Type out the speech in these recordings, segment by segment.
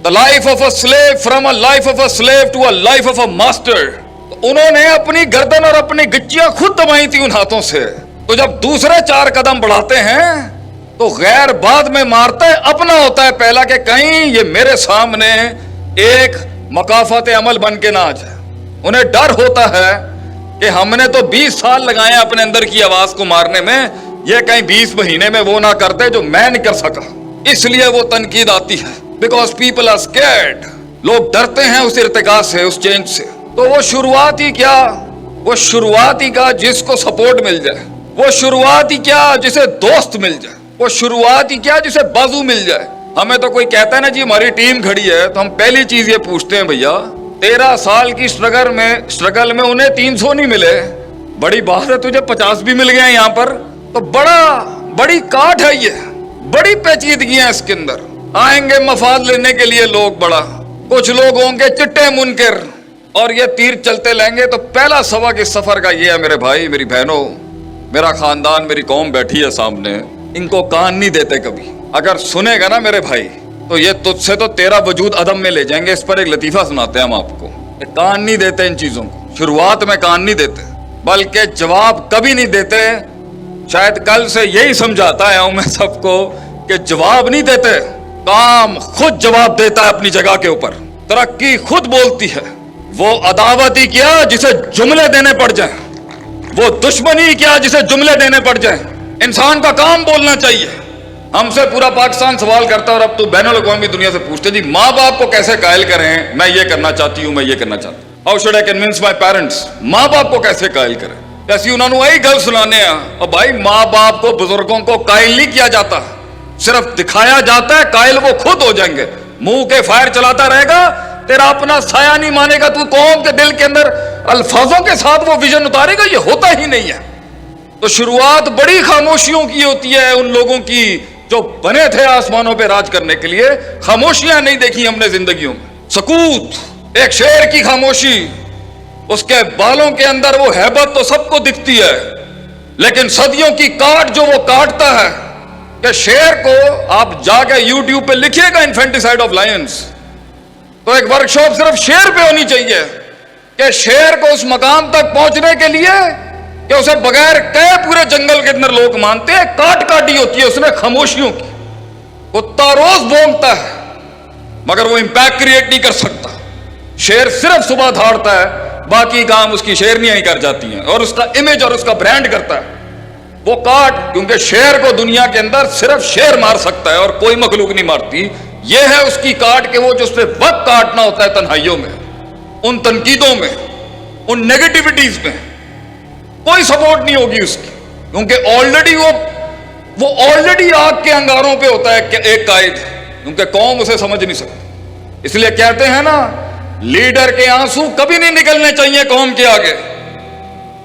the life of a slave from a life of a slave to a life of a master. उन्होंने अपनी गर्दन और अपनी गिच्चियां खुद दबाई थी उन हाथों से। तो जब दूसरे 4 कदम बढ़ाते हैं तो गैर बाद में मारता है, अपना होता है पहला कि कहीं ये मेरे सामने एक मकाफत अमल बन के ना आ जाए। उन्हें डर होता है कि हमने तो 20 साल लगाए अपने अंदर की आवाज को मारने में, ये कहीं 20 महीने में वो ना करते जो मैं नहीं कर सका। इसलिए वो तनकीद आती है, बिकॉज पीपल आर स्कैर्ड। लोग डरते हैं उस इर्तिका से, उस चेंज से। तो वो शुरुआत ही क्या, वो शुरुआत ही का जिसको सपोर्ट मिल जाए, वो शुरुआत ही क्या जिसे दोस्त मिल जाए, वो शुरुआत ही क्या जिसे बाजू मिल जाए। हमें तो कोई कहता है ना जी हमारी टीम खड़ी है, तो हम पहली चीज ये पूछते हैं, भैया 13 साल की स्ट्रगल में उन्हें 300 नहीं मिले, बड़ी बात है तुझे 50 भी मिल गए यहाँ पर, तो बड़ी काट है ये, बड़ी पेचीदगी है इसके अंदर। आएंगे मफाद लेने के लिए लोग, बड़ा कुछ लोग होंगे चिट्टे मुनकर, और ये तीर चलते लेंगे। तो पहला सबक इस सफर का ये है मेरे भाई मेरी बहनों, मेरा खानदान मेरी कौम बैठी है सामने, इनको कान नहीं देते कभी। अगर सुनेगा ना मेरे भाई तो ये तुझसे तो तेरा वजूद अदम में ले जाएंगे। इस पर एक लतीफा सुनाते हैं हम आपको। कान नहीं देते इन चीजों को, शुरुआत में कान नहीं देते, बल्कि जवाब कभी नहीं देते। शायद कल से यही समझाता आया हूं मैं सबको कि जवाब नहीं देते, काम खुद जवाब देता है अपनी जगह के ऊपर, तरक्की खुद बोलती है। वो अदावत ही क्या जिसे जुमले देने पड़ जाए, वो दुश्मनी क्या जिसे जुमले देने पड़ जाए। इंसान का काम बोलना चाहिए। हमसे पूरा पाकिस्तान सवाल करता है, और अब तो बैनुल अक़वामी दुनिया से पूछते जी माँ बाप को कैसे कायल करें, मैं ये करना चाहती हूँ, मैं ये करना चाहती हूँ, how should I convince my parents. माँ बाप को कैसे कायल करें, ऐसी उन्होंने वही गल सुनाने। और भाई माँ बाप को, बुजुर्गों को कायल नहीं किया जाता, सिर्फ दिखाया जाता है। कायल वो खुद हो जाएंगे, मुंह के फायर चलाता रहेगा, तेरा अपना साया नहीं मानेगा, तू कौम के दिल के अंदर अल्फाजों के साथ वो विजन उतारेगा, ये होता ही नहीं है। तो शुरुआत बड़ी खामोशियों की होती है उन लोगों की जो बने थे आसमानों पे राज करने के लिए। खामोशियां नहीं देखी हमने जिंदगियों में। सकूत, एक शेर की खामोशी, उसके बालों के अंदर वो हैबत तो सबको दिखती है, लेकिन सदियों की काट जो वो काटता है कि शेर को आप जाके यूट्यूब पे लिखिएगा इन्फेंटिसाइड ऑफ लायंस, तो एक वर्कशॉप सिर्फ शेर पे होनी चाहिए कि शेर को उस मकाम तक पहुंचने के लिए कि उसे बगैर कहे पूरे जंगल के अंदर लोग मानते हैं, काट काटी होती है उसने खामोशियों की। कुत्ता रोज भौंकता है मगर वो इंपैक्ट क्रिएट नहीं कर सकता। शेर सिर्फ सुबह दौड़ता है, बाकी काम उसकी शेरनियां ही कर जाती हैं, और उसका इमेज और उसका ब्रांड करता है वो काट, क्योंकि शेर को दुनिया के अंदर सिर्फ शेर मार सकता है और कोई मखलूक नहीं मारती। ये है उसकी काट के वो जो उससे वक्त काटना होता है तन्हाइयों में, उन तनकीदों में, उन नेगेटिविटीज में कोई सपोर्ट नहीं होगी उसकी, क्योंकि ऑलरेडी वो ऑलरेडी आग के अंगारों पे होता है एक कायद, क्योंकि कौम उसे समझ नहीं सकती। इसलिए कहते हैं ना, लीडर के आंसू कभी नहीं निकलने चाहिए कौम के आगे,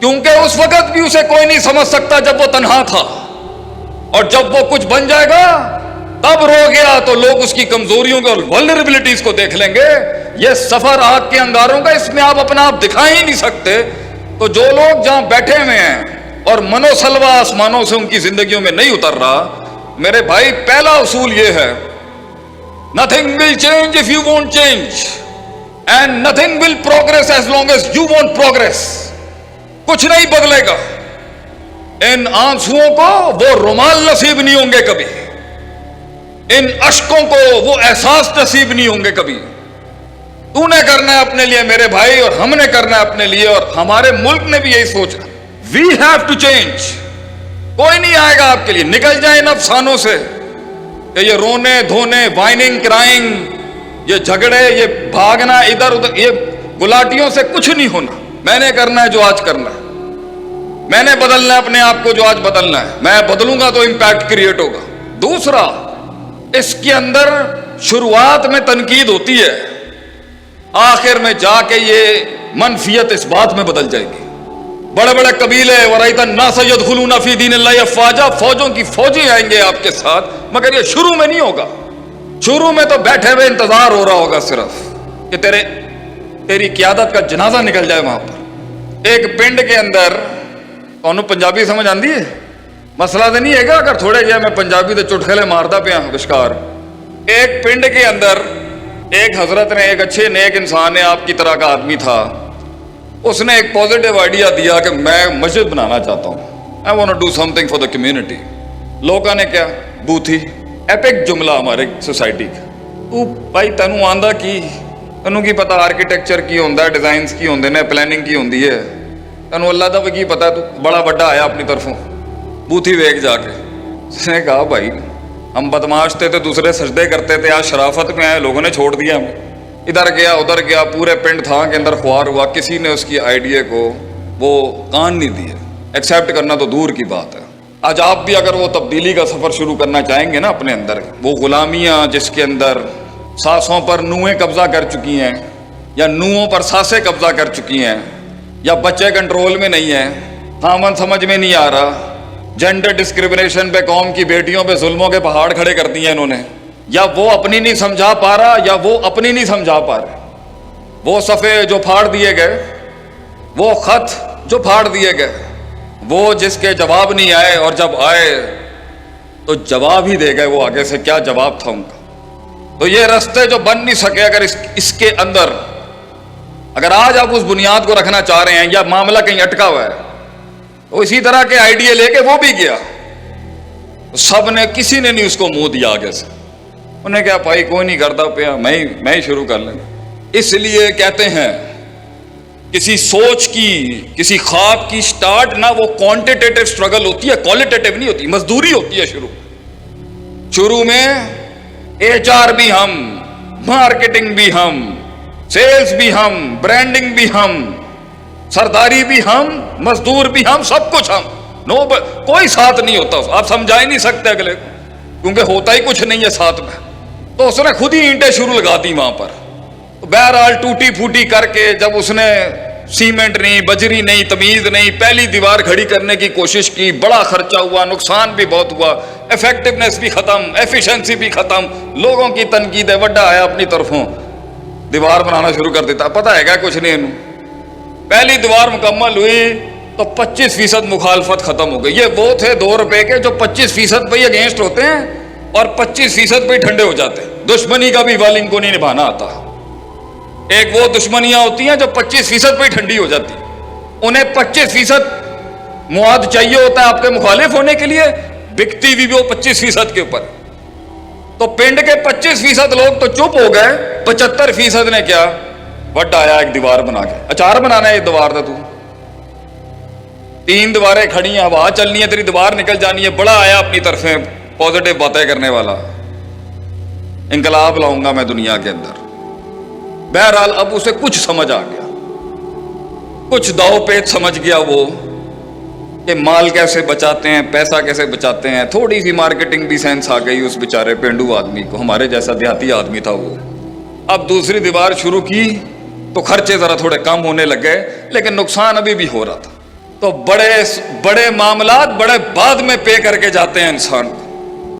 क्योंकि उस वक्त भी उसे कोई नहीं समझ सकता जब वो तन्हा था, और जब वो कुछ बन जाएगा तब रो गया तो लोग उसकी कमजोरियों को और वल्नरेबिलिटीज को देख लेंगे। ये सफर आग के अंगारों का, इसमें आप अपना आप दिखा ही नहीं सकते। तो जो लोग जहां बैठे हुए हैं और मनोसलवा आसमानों से उनकी जिंदगियों में नहीं उतर रहा, मेरे भाई पहला उसूल ये है, nothing will change if you won't change, and nothing will progress as long as you won't progress. कुछ नहीं बदलेगा। इन आंसुओं को वो रुमाल नसीब नहीं होंगे कभी, इन अश्कों को वो एहसास नसीब नहीं होंगे कभी। तूने करना है अपने लिए मेरे भाई, और हमने करना है अपने लिए, और हमारे मुल्क ने भी यही सोचा, वी हैव टू चेंज। कोई नहीं आएगा आपके लिए, निकल जाए इन अफसानों से कि ये रोने धोने, वाइनिंग क्राइंग, ये झगड़े, ये भागना इधर उधर, ये गुलाटियों से कुछ नहीं होना। मैंने करना है जो आज करना है, मैंने बदलना है अपने आप को जो आज बदलना है। मैं बदलूंगा तो इंपैक्ट क्रिएट होगा। दूसरा, इसके अंदर शुरुआत में तनकीद होती है, आखिर में जाके ये मनफियत इस बात में बदल जाएगी। बड़े बड़े कबीले वराइता ना सैयद खुलूना फी दीन अल्लाह अफवाजा, फौजों की फौजी आएंगे आपके साथ, मगर ये शुरू में नहीं होगा। शुरू में तो बैठे हुए इंतजार हो रहा होगा सिर्फ कि तेरी क्यादत का जनाजा निकल जाए वहां पर। एक पिंड के अंदर, ਤੁਹਾਨੂੰ पंजाबी समझ आती है, मसला तो नहीं है अगर थोड़े जिहा मैं पंजाबी के चुटखले मारदा पिया विशकार। एक पिंड के अंदर ایک حضرت نے، ایک اچھے نیک انسان نے، آپ کی طرح کا آدمی تھا، اس نے ایک پازیٹیو آئیڈیا دیا کہ میں مسجد بنانا چاہتا ہوں، I want to do something for the community. لوگوں نے کیا بوتھی ایپک جملہ ہمارے سوسائٹی کا، تو بھائی تینوں آندا کی، تینوں کی پتا آرکیٹیکچر کی ہوندا ہے، ڈیزائنس کی ہوندے نے، پلاننگ کی ہوندی ہے، تینوں اللہ دا کی پتا ہے، تو بڑا بڑا آیا اپنی طرفوں بوتھی ویگ جا کے. اس نے کہا بھائی ہم بدماش تھے تو دوسرے سجدے کرتے تھے، آج شرافت میں آئے، لوگوں نے چھوڑ دیا ہمیں. ادھر گیا ادھر گیا، پورے پنڈ تھا کے اندر خوار ہوا، کسی نے اس کی آئیڈیا کو وہ کان نہیں دیا، ایکسیپٹ کرنا تو دور کی بات ہے. آج آپ بھی اگر وہ تبدیلی کا سفر شروع کرنا چاہیں گے نا اپنے اندر، وہ غلامیاں جس کے اندر سانسوں پر نوئیں قبضہ کر چکی ہیں، یا نوؤں پر سانسیں قبضہ کر چکی ہیں، یا بچے کنٹرول میں نہیں ہیں، خامن سمجھ میں نہیں آ رہا، جینڈر ڈسکریمنیشن پہ، قوم کی بیٹیوں پہ ظلموں کے پہاڑ کھڑے کر دیے انہوں نے، یا وہ اپنی نہیں سمجھا پا رہا یا وہ اپنی نہیں سمجھا پا رہے. وہ صفحے جو پھاڑ دیے گئے، وہ خط جو پھاڑ دیے گئے، وہ جس کے جواب نہیں آئے، اور جب آئے تو جواب ہی دے گئے وہ آگے سے، کیا جواب تھا ان کا. تو یہ رستے جو بن نہیں سکے، اگر اس کے اندر اگر آج آپ اس بنیاد کو رکھنا چاہ رہے ہیں، یا معاملہ کہیں اٹکا ہوا ہے، تو اسی طرح کے آئیڈیا لے کے وہ بھی گیا، سب نے، کسی نے نہیں اس کو منہ دیا آگے سے. انہیں کہا بھائی کوئی نہیں کرتا پیا، میں ہی شروع کر لیں. اس لیے کہتے ہیں کسی سوچ کی، کسی خواب کی سٹارٹ نہ وہ کوانٹیٹیو سٹرگل ہوتی ہے، کوالٹیٹیو نہیں ہوتی، مزدوری ہوتی ہے. شروع میں ایچ آر بھی ہم، مارکیٹنگ بھی ہم، سیلز بھی ہم، برانڈنگ بھی ہم، سرداری بھی ہم، مزدور بھی ہم، سب کچھ ہم. کوئی ساتھ نہیں ہوتا، آپ سمجھا ہی نہیں سکتے اگلے کو، کیونکہ ہوتا ہی کچھ نہیں ہے ساتھ میں. تو اس نے خود ہی اینٹیں شروع لگا دی وہاں پر. بہرحال ٹوٹی پھوٹی کر کے جب اس نے سیمنٹ نہیں، بجری نہیں، تمیز نہیں، پہلی دیوار کھڑی کرنے کی کوشش کی، بڑا خرچہ ہوا، نقصان بھی بہت ہوا، ایفیکٹونیس بھی ختم، ایفیشنسی بھی ختم، لوگوں کی تنقیدیں، وڈا آیا اپنی طرفوں، دیوار بنانا شروع کر دیتا. پتہ ہے کیا کچھ نہیں انہوں. پہلی دیوار مکمل ہوئی تو 25% مخالفت ختم ہو گئی. یہ وہ تھے 2 روپے کے جو 25% پہ ہی اگینسٹ ہوتے ہیں اور 25% پہ ہی ٹھنڈے ہو جاتے ہیں. دشمنی کا بھی وال ان کو نہیں نبھانا آتا. ایک وہ دشمنیاں ہوتی ہیں جو 25% پہ ہی ٹھنڈی ہو جاتی، انہیں 25% مواد چاہیے ہوتا ہے آپ کے مخالف ہونے کے لیے، بکتی بھی وہ 25% کے اوپر. تو پنڈ کے 25% لوگ تو چپ ہو گئے، 75% نے کیا وڈ آیا ایک دیوار بنا کے. اچار بنانا ہے ایک دیوار کا، تو 3 دیواریں کھڑی ہیں، ہوا چلنی ہے، تیری دیوار نکل جانی ہے. بڑا آیا اپنی طرف پازیٹیو باتیں کرنے والا، انقلاب لاؤں گا میں دنیا کے اندر. بہرحال اب اسے کچھ سمجھ آ گیا، کچھ داؤ پیچ سمجھ گیا وہ کہ مال کیسے بچاتے ہیں، پیسہ کیسے بچاتے ہیں. تھوڑی سی مارکیٹنگ بھی سینس آ گئی اس بیچارے پینڈو آدمی کو، ہمارے جیسا دیہاتی آدمی تھا وہ. اب دوسری دیوار شروع کی تو خرچے ذرا تھوڑے کم ہونے لگ گئے، لیکن نقصان ابھی بھی ہو رہا تھا. تو بڑے معاملات بڑے بعد میں پے کر کے جاتے ہیں انسان کو.